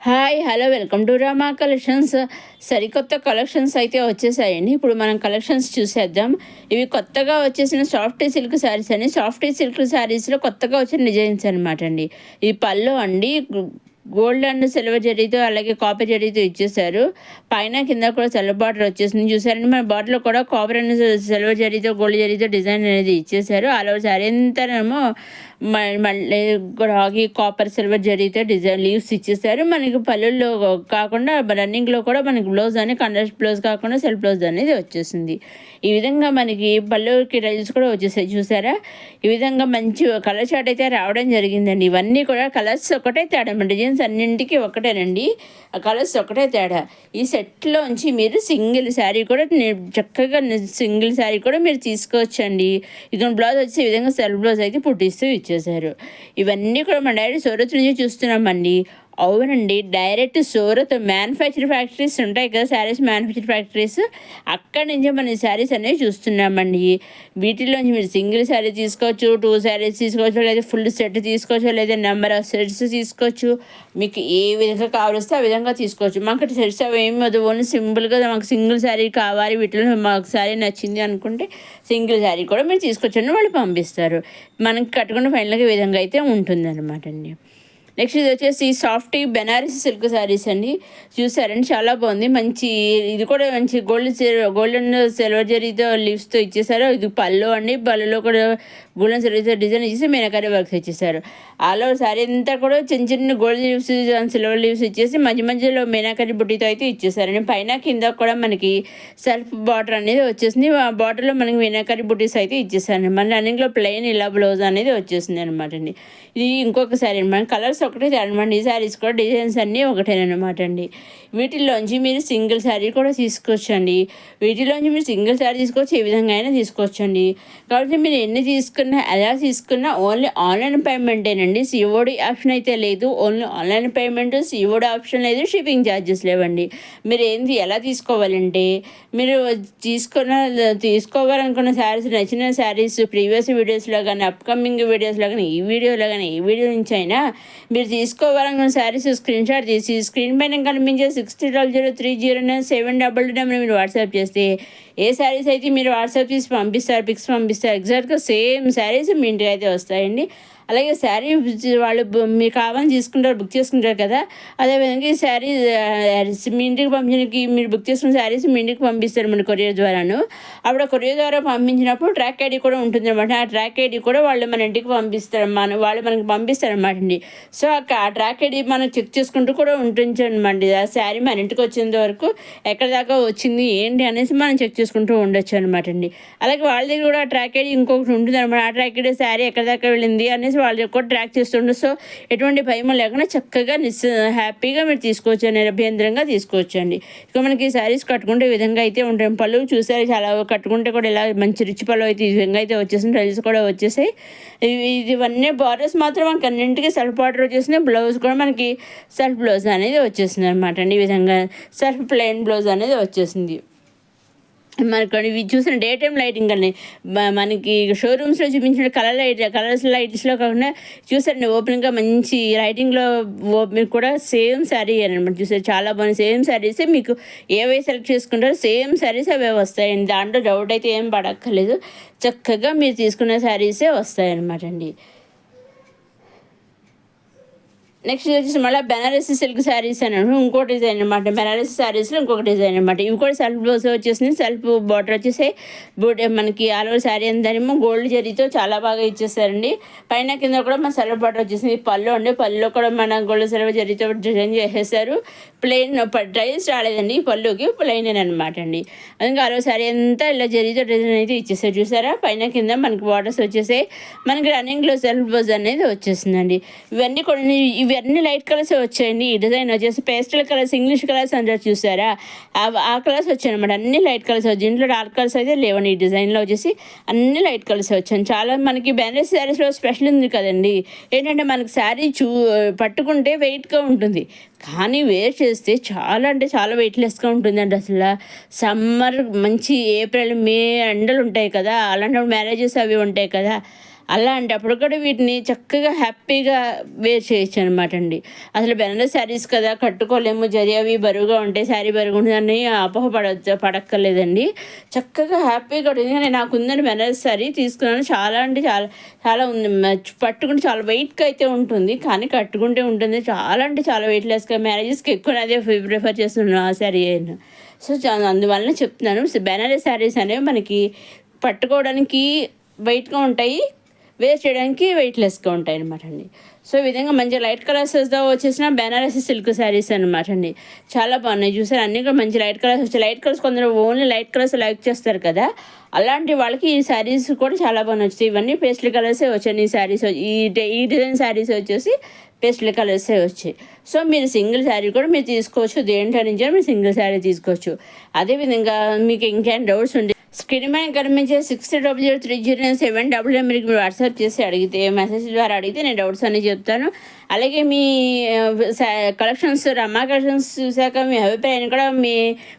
Hi hello welcome to Rama collections. సరికొత్త collections అయితే వచ్చేసాయండి. ఇప్పుడు మనం కలెక్షన్స్ చూసేద్దాం. ఇవి కొత్తగా వచ్చేసిన సాఫ్ట్ సిల్క్ శారీస్ అండి. సాఫ్ట్ సిల్క్ శారీస్లో కొత్తగా వచ్చిన డిజైన్స్ అనమాట అండి. ఈ పళ్ళు అండి గోల్డ్ అండ్ సిల్వర్ జరీతో అలాగే కాపర్ జరీతో ఇచ్చేసారు. పైన కింద కూడా సిల్వర్ బార్డర్ వచ్చేసింది. చూసారండి మన బార్డర్లో కూడా కాపర్ అండ్ సిల్వర్ జరీతో గోల్డ్ జరీతో డిజైన్ అనేది ఇచ్చేసారు. ఆల్ ఓవర్ శారీ అంతానేమో మళ్ళీ రాగి కాపర్ సిల్వర్ జరీతో డిజైన్ లీవ్స్ ఇచ్చేసారు. మనకి పళ్ళుల్లో కాకుండా రన్నింగ్లో కూడా మనకి బ్లౌజ్ అనేది కాంట్రాస్ట్ బ్లౌజ్ కాకుండా సెల్ఫ్ బ్లౌజ్ అనేది వచ్చేసింది. ఈ విధంగా మనకి పళ్ళుకి టైల్స్ కూడా వచ్చేసాయి. చూసారా ఈ విధంగా మంచి కలర్ చార్ట్ అయితే రావడం జరిగిందండి. ఇవన్నీ కూడా కలర్స్ ఒకటే తేడా, డిజైన్స్ అన్నింటికి ఒకటేనండి, కలర్స్ ఒకటే తేడా. ఈ సెట్లోంచి మీరు సింగిల్ శారీ కూడా చక్కగా సింగిల్ శారీ కూడా మీరు తీసుకోవచ్చండి. ఇది బ్లౌజ్ వచ్చి ఈ విధంగా సెల్ఫ్ బ్లౌజ్ అయితే పుట్టిస్తూ ఇచ్చేసారు. ఇవన్నీ కూడా మన డైరెక్ట్ సూరత్ నుంచి చూస్తున్నామండి. అవునండి, డైరెక్ట్ సూరత్ మ్యానుఫ్యాక్చర్ ఫ్యాక్టరీస్ ఉంటాయి కదా, శారీస్ మ్యానుఫ్యాక్చర్ ఫ్యాక్టరీస్, అక్కడి నుంచే మన శారీస్ అనేవి చూస్తున్నామండి. వీటిలోంచి మీరు సింగిల్ శారీ తీసుకోవచ్చు, 2 శారీస్ తీసుకోవచ్చు, లేదా ఫుల్ సెట్ తీసుకోవచ్చు, లేదా నెంబర్ ఆఫ్ సెట్స్ తీసుకోవచ్చు. మీకు ఏ విధంగా కావలిస్తే ఆ విధంగా తీసుకోవచ్చు. మాకు సెట్స్ అవి ఏమి వద్దు, ఓన్లీ సింపుల్గా మాకు సింగిల్ శారీ కావాలి, వీటిలో మాకు శారీ నచ్చింది అనుకుంటే సింగిల్ శారీ కూడా మీరు తీసుకొచ్చండి, వాళ్ళు పంపిస్తారు. మనకి కట్టుకున్న ఫైనల్గా ఈ విధంగా అయితే ఉంటుంది అనమాట అండి. నెక్స్ట్ ఇది వచ్చేసి సాఫ్ట్ బెనారసి సిల్క్ శారీస్ అండి. చూసారండి చాలా బాగుంది. మంచి ఇది కూడా మంచి గోల్డ్ అండ్ సిల్వర్ జరీతో లీవ్స్తో ఇచ్చేసారు. ఇది పళ్ళు అండి. పళ్ళులో కూడా గోల్డ్ అండ్ సిల్వర్తో డిజైన్ ఇచ్చేసి మీనాకరీ వర్క్స్ ఇచ్చేసారు. ఆల్ ఓవర్ శారీ అంతా కూడా చిన్న చిన్న gold leaves and silver leaves ఇచ్చేసి మధ్యలో మీనాకరీ బుట్టితో అయితే ఇచ్చేసారండి. పైన కింద కూడా మనకి సెల్ఫ్ బార్డర్ అనేది వచ్చేసింది. ఆ బార్డర్లో మనకి మీనాకరీ బుట్టీస్ అయితే ఇచ్చేసారండి. మన రన్నింగ్లో ప్లెయిన్ ఇలా బ్లౌజ్ అనేది వచ్చేసింది అనమాట అండి. ఇది ఇంకొక శారీ మన కలర్స్ ఒకటే అనమాట. ఈ శారీస్ కూడా డిజైన్స్ అన్నీ ఒకటేనమాట అండి. వీటిల్లోంచి మీరు సింగిల్ శారీ కూడా తీసుకోవచ్చండి. వీటిలోంచి మీరు సింగిల్ శారీ తీసుకోవచ్చు, ఏ విధంగా అయినా తీసుకోవచ్చండి. కాబట్టి మీరు ఎన్ని తీసుకున్నా ఎలా తీసుకున్నా ఓన్లీ ఆన్లైన్ పేమెంటేనండి. సిఓడి ఆప్షన్ అయితే లేదు. Only online payment, COD option లేదు, షిప్పింగ్ ఛార్జెస్ లేవండి. మీరు ఏంటి ఎలా తీసుకోవాలంటే మీరు తీసుకోవాలనుకున్న శారీస్, నచ్చిన శారీస్ ప్రీవియస్ వీడియోస్లో కానీ అప్కమింగ్ వీడియోస్లో కానీ ఈ వీడియోలో కానీ ఈ వీడియో నుంచి అయినా మీరు తీసుకోవాలనుకున్న శారీస్ స్క్రీన్ షాట్ తీసి స్క్రీన్ పైన కనిపించే 60003097 నెంబర్ మీరు వాట్సాప్ చేస్తే ఏ శారీస్ అయితే మీరు వాట్సాప్ తీసి పంపిస్తారు, పిక్స్ పంపిస్తారు, ఎగ్జాక్ట్గా సేమ్ శారీస్ మీ ఇంటికి అయితే వస్తాయండి. అలాగే శారీ వాళ్ళు మీకు కావాలని బుక్ చేసుకుంటారు కదా, అదేవిధంగా ఈ శారీ మీ ఇంటికి పంపించడానికి మీరు బుక్ చేసుకున్న శారీస్ మీ ఇంటికి పంపిస్తారు మన కొరియర్ ద్వారాను. అప్పుడు ఆ కొరియర్ ద్వారా పంపించినప్పుడు ట్రాక్ ఐడి కూడా ఉంటుంది అనమాట. ఆ ట్రాక్ ఐడి కూడా వాళ్ళు మన ఇంటికి పంపిస్తారు, వాళ్ళు మనకి పంపిస్తారనమాట అండి. సో ఆ ట్రాక్ ఐడి మనం చెక్ చేసుకుంటూ కూడా ఉంటుంది అనమాట. ఆ శారీ మన ఇంటికి వచ్చేంత వరకు ఎక్కడి దాకా వచ్చింది ఏంటి అనేసి మనం చెక్ చేసుకుంటూ ఉండొచ్చు అనమాట అండి. అలాగే వాళ్ళ దగ్గర కూడా ఆ ట్రాక్ ఐడి ఇంకొకటి ఉంటుంది అనమాట. ఆ ట్రాక్ ఐడి శారీ ఎక్కడి దాకా వెళ్ళింది అనేసి వాళ్ళు కూడా ట్రాక్ చేస్తుండ్రు. సో ఎటువంటి భయం లేకుండా చక్కగా హ్యాపీగా మీరు తీసుకోవచ్చు, నిరభ్యంతరంగా తీసుకోవచ్చు అండి. ఇక మనకి శారీస్ కట్టుకుంటే ఈ విధంగా అయితే ఉంటాయి. పళ్ళు చూసారు చాలా కట్టుకుంటే కూడా ఇలా మంచి రిచ్ పళ్ళు అయితే ఈ విధంగా అయితే వచ్చేసింది. టైల్స్ కూడా వచ్చేసాయి. ఇవన్నీ బార్డర్స్ మాత్రం మనకి అన్నింటికి సెల్ఫ్ బార్డర్ వచ్చేసింది. బ్లౌజ్ కూడా మనకి సెల్ఫ్ బ్లౌజ్ అనేది వచ్చేసింది అనమాట అండి. ఈ విధంగా సెల్ఫ్ ప్లెయిన్ బ్లౌజ్ అనేది వచ్చేసింది. మనకు ఇవి చూసిన డే టైం లైటింగ్ అని మనకి షోరూమ్స్లో చూపించిన కలర్స్ లైట్స్లో కాకుండా చూసారండి ఓపెన్గా మంచి లైటింగ్లో మీరు కూడా సేమ్ శారీ అనమాట. చూసారు చాలా బాగుంది. సేమ్ శారీస్ మీకు ఏవై సెలెక్ట్ చేసుకుంటారో సేమ్ శారీస్ అవే వస్తాయండి. దాంట్లో డౌట్ అయితే ఏం పడక్కర్లేదు. చక్కగా మీరు తీసుకున్న శారీసే వస్తాయన్నమాట అండి. నెక్స్ట్ వచ్చేసి మళ్ళీ బెనారసి సిల్క్ శారీస్ అని ఇంకో డిజైన్ అనమాట. బెనారసి శారీస్లో ఇంకొక డిజైన్ అనమాట. ఇవి కూడా సెల్ఫ్ బ్లౌజ్ వచ్చేసింది. సెల్ఫ్ బార్డర్ వచ్చేసి మనకి ఆల్ ఓవర్ శారీ అంతానేమో గోల్డ్ జరీతో చాలా బాగా ఇచ్చేసారండి. పైన కింద కూడా మన సెల్ఫ్ బార్డర్ వచ్చేసింది. పళ్ళు అండి, పళ్ళులో కూడా మన గోల్డ్ సిల్వర్ జరీతో డిజైన్ చేసేసారు. ప్లెయిన్ టైల్స్ రాలేదండి, పళ్ళుకి ప్లెయిన్ అనమాట అండి. అందుకే ఆల్ ఓవర్ శారీ అంతా ఇలా జరీతో డిజైన్ అయితే ఇచ్చేసారు. చూసారా పైన కింద మనకి బార్డర్స్ వచ్చేసాయి. మనకి రన్నింగ్లో సెల్ఫ్ బ్లౌజ్ అనేది వచ్చేసిందండి. ఇవన్నీ కూడా ఇవన్నీ లైట్ కలర్స్ వచ్చాయండి. ఈ డిజైన్ వచ్చేసి పేస్టల్ కలర్స్, ఇంగ్లీష్ కలర్స్ అంటారు చూసారా, ఆ కలర్స్ వచ్చాయి అనమాట. అన్ని లైట్ కలర్స్ వచ్చాయి. ఇంట్లో డార్క్ కలర్స్ అయితే లేవండి. ఈ డిజైన్లో వచ్చేసి అన్ని లైట్ కలర్స్ వచ్చాయి. చాలా మనకి బెనారస్ శారీస్లో స్పెషల్ ఉంది కదండి, ఏంటంటే మనకి శారీ పట్టుకుంటే వెయిట్గా ఉంటుంది, కానీ వేర్ చేస్తే చాలా అంటే చాలా వెయిట్లెస్గా ఉంటుందండి. అసలు సమ్మర్ మంచి ఏప్రిల్ మే ఎండలు ఉంటాయి కదా, అలాంటప్పుడు మ్యారేజెస్ అవి ఉంటాయి కదా, అలాంటప్పుడు కూడా వీటిని చక్కగా హ్యాపీగా వేర్ చేయొచ్చు అనమాట అండి. అసలు బెనారస్ శారీస్ కదా కట్టుకోలేము, జరి అవి బరువుగా ఉంటాయి, శారీ బరువుగా ఉంటుందని పడక్కర్లేదండి. చక్కగా హ్యాపీగా ఎందుకంటే నాకు ఉందని బెనారస్ శారీ తీసుకున్నాను. చాలా అంటే చాలా చాలా ఉంది. పట్టుకుంటే చాలా వెయిట్గా అయితే ఉంటుంది, కానీ కట్టుకుంటే ఉంటుంది చాలా అంటే చాలా వెయిట్లెస్గా. మ్యారేజెస్కి ఎక్కువ అదే ప్రిఫర్ చేస్తున్నాను ఆ శారీ అయినా. సో అందువలన చెప్తున్నాను, బెనారస్ శారీస్ అనేవి మనకి పట్టుకోవడానికి వెయిట్గా ఉంటాయి, వేర్ చేయడానికి వెయిట్లెస్గా ఉంటాయి అనమాట అండి. సో ఈ విధంగా మంచి లైట్ కలర్స్తో వచ్చేసిన బెనారసి సిల్క్ శారీస్ అనమాట అండి. చాలా బాగున్నాయి చూసారు, అన్నీ కూడా మంచి లైట్ కలర్స్ వచ్చాయి. లైట్ కలర్స్ కొందరు ఓన్లీ లైట్ కలర్స్ లైక్ చేస్తారు కదా, అలాంటి వాళ్ళకి ఈ శారీస్ కూడా చాలా బాగా నచ్చుతాయి. ఇవన్నీ పేస్టల్ కలర్సే వచ్చాయి ఈ శారీస్. ఈ డిజైన్ శారీస్ వచ్చేసి పేస్టల్ కలర్సే వచ్చాయి. సో మీరు సింగిల్ శారీ కూడా మీరు తీసుకోవచ్చు, దేంట్లో నుంచి మీరు సింగిల్ శారీ తీసుకోవచ్చు. అదేవిధంగా మీకు ఇంకేం డౌట్స్ ఉంటే స్క్రీన్ మీద కనిపించే 60003007 మీరు వాట్సాప్ చేసి అడిగితే, మెసేజ్ ద్వారా అడిగితే నేను డౌట్స్ అన్నీ చెప్తాను. అలాగే మీ కలెక్షన్స్, రమా కలెక్షన్స్ చూశాక మీ అభిప్రాయాన్ని కూడా మీ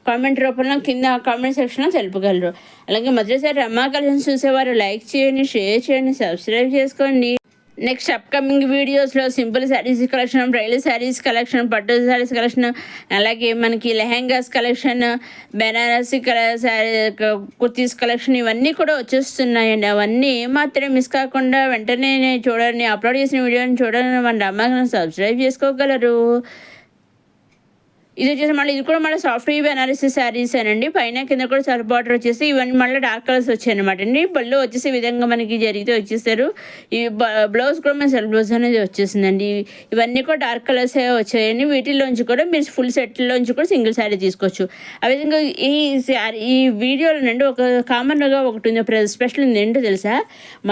కామెంట్ రూపంలో కింద కామెంట్ సెక్షన్లో తెలుపగలరు. అలాగే మొదటిసారి రమా కలెక్షన్స్ చూసేవారు లైక్ చేయండి, షేర్ చేయండి, సబ్స్క్రైబ్ చేసుకోండి. నెక్స్ట్ అప్కమింగ్ వీడియోస్లో simple saris collection, bridal saris collection, పట్టు శారీస్ కలెక్షన్, అలాగే మనకి లెహెంగాస్ కలెక్షన్, బెనారసీ శారీ కుర్తీస్ కలెక్షన్ ఇవన్నీ కూడా వచ్చేస్తున్నాయండి. అవన్నీ ఏమాత్రం మిస్ కాకుండా వెంటనే చూడండి, అప్లోడ్ చేసిన వీడియోని చూడండి, మన రమ్మని సబ్స్క్రైబ్ చేసుకోగలరు. ఇది వచ్చేసి ఇది కూడా మళ్ళీ సాఫ్ట్ బెనారసీ శారీస్ అనండి. పైన కింద కూడా సర్ఫ్ బార్డర్ వచ్చేసి ఇవన్నీ మళ్ళీ డార్క్ కలర్స్ వచ్చాయి అనమాట అండి. పళ్ళు వచ్చేసి ఈ విధంగా మనకి జరిగితే వచ్చేసారు. ఈ బ్లౌజ్ కూడా మన సెల్ఫ్ బ్లౌజ్ అనేది వచ్చేసిందండి. ఇవన్నీ కూడా డార్క్ కలర్స్ వచ్చాయండి. వీటిల్లోంచి కూడా మీరు ఫుల్ సెట్లోంచి కూడా సింగిల్ శారీ తీసుకోవచ్చు. ఆ విధంగా ఈ వీడియోలో నుండి ఒక కామన్గా ఒకటి ఉంది, స్పెషల్ ఉంది ఏంటో తెలుసా,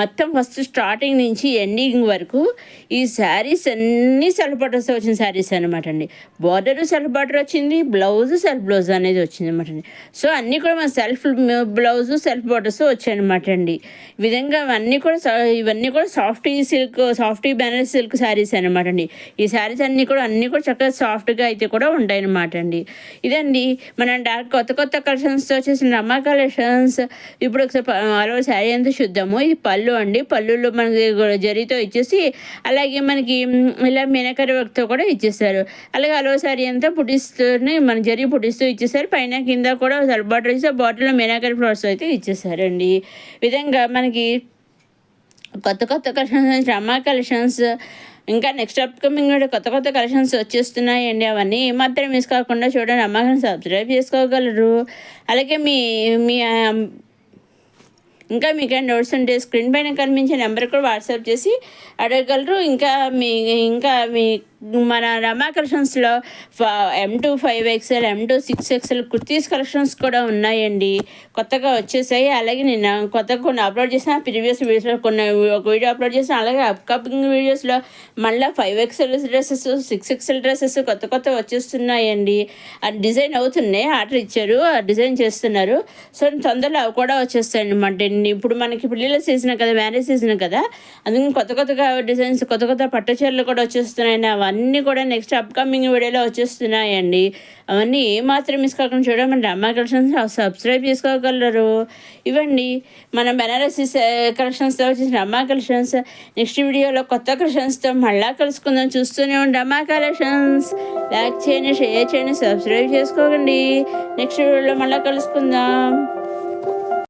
మొత్తం ఫస్ట్ స్టార్టింగ్ నుంచి ఎండింగ్ వరకు ఈ శారీస్ అన్నీ సెల్ఫ్ బార్డర్స్ వచ్చిన శారీస్ అనమాట అండి. బార్డరు సెల్ఫ్ బార్డర్ వచ్చింది, సెల్ఫ్ బ్లౌజ్ అనేది వచ్చింది అనమాట అండి. సో అన్నీ కూడా మన సెల్ఫ్ బ్లౌజ్ సెల్ఫ్ బార్డర్స్ వచ్చాయన్నమాట అండి. ఈ విధంగా ఇవన్నీ కూడా సాఫ్ట్ బెనారస్ సిల్క్ శారీస్ అనమాట అండి. ఈ శారీస్ అన్నీ కూడా చక్కగా సాఫ్ట్గా అయితే కూడా ఉంటాయన్నమాట అండి. ఇదండి మన కొత్త కలెక్షన్స్తో వచ్చేసిన రమా కలెక్షన్స్. ఇప్పుడు ఒకసారి ఆల్ శారీ అంతా చూద్దాము. ఇది పళ్ళు అండి. పళ్ళులో మనకి జరీతో ఇచ్చేసి, అలాగే మనకి ఇలా మీనాకరి వర్క్తో కూడా ఇచ్చేసారు. అలాగే ఆల్ శారీ అంతా మన జరీ పుట్టిస్తూ ఇచ్చేసారు. పైన కింద కూడా సెల్ఫ్ బార్డర్ ఇచ్చి ఆ బాటిల్లో మీనాకరి ఫ్లవర్స్ అయితే ఇచ్చేసారండి. విధంగా మనకి కొత్త కలెక్షన్స్, రమా కలెక్షన్స్, ఇంకా నెక్స్ట్ అప్కమింగ్ కొత్త కలెక్షన్స్ వచ్చేస్తున్నాయండి. అవన్నీ ఏమాత్రం మిస్ కాకుండా చూడండి, రమాని సబ్స్క్రైబ్ చేసుకోగలరు. అలాగే ఇంకా మీకేం డౌట్స్ ఉంటే స్క్రీన్ పైన కనిపించే నెంబర్ కూడా వాట్సాప్ చేసి అడగగలరు. ఇంకా మీ మన రమా కలెక్షన్స్లో M2 5XL, M2 6XL kurtis collections కూడా ఉన్నాయండి, కొత్తగా వచ్చేసాయి. అలాగే నేను కొత్తగా కొన్ని అప్లోడ్ చేసిన, ప్రీవియస్ వీడియోస్లో ఒక వీడియో అప్లోడ్ చేసిన. అలాగే అప్కమింగ్ వీడియోస్లో మళ్ళీ 5XL డ్రెస్సెస్, 6XL డ్రెస్సెస్ కొత్త వచ్చేస్తున్నాయండి. అది డిజైన్ అవుతున్నాయి, ఆర్డర్ ఇచ్చారు, డిజైన్ చేస్తున్నారు. సో తొందరలో అవి కూడా వచ్చేస్తాయి అనమాట. ఇప్పుడు మనకి పిల్లల సీజన్ కదా, మ్యారేజ్ సీజన్ కదా, అందుకని కొత్తగా డిజైన్స్, కొత్త పట్టు చీరలు కూడా వచ్చేస్తున్నాయండి. అవన్నీ కూడా నెక్స్ట్ అప్కమింగ్ వీడియోలో వచ్చేస్తున్నాయండి. అవన్నీ ఏమాత్రం మిస్ కాకుండా చూడడం మన రమా కలెక్షన్స్ సబ్స్క్రైబ్ చేసుకోగలరు. ఇవ్వండి మన బెనారసీ కలెక్షన్స్తో వచ్చేసిన రమా కలెక్షన్స్. నెక్స్ట్ వీడియోలో కొత్త కలెక్షన్స్తో మళ్ళా కలుసుకుందాం. చూస్తూనే ఉండి రమా కలెక్షన్స్ లైక్ చేయండి, షేర్ చేయండి, సబ్స్క్రైబ్ చేసుకోకండి. నెక్స్ట్ వీడియోలో మళ్ళీ కలుసుకుందాం.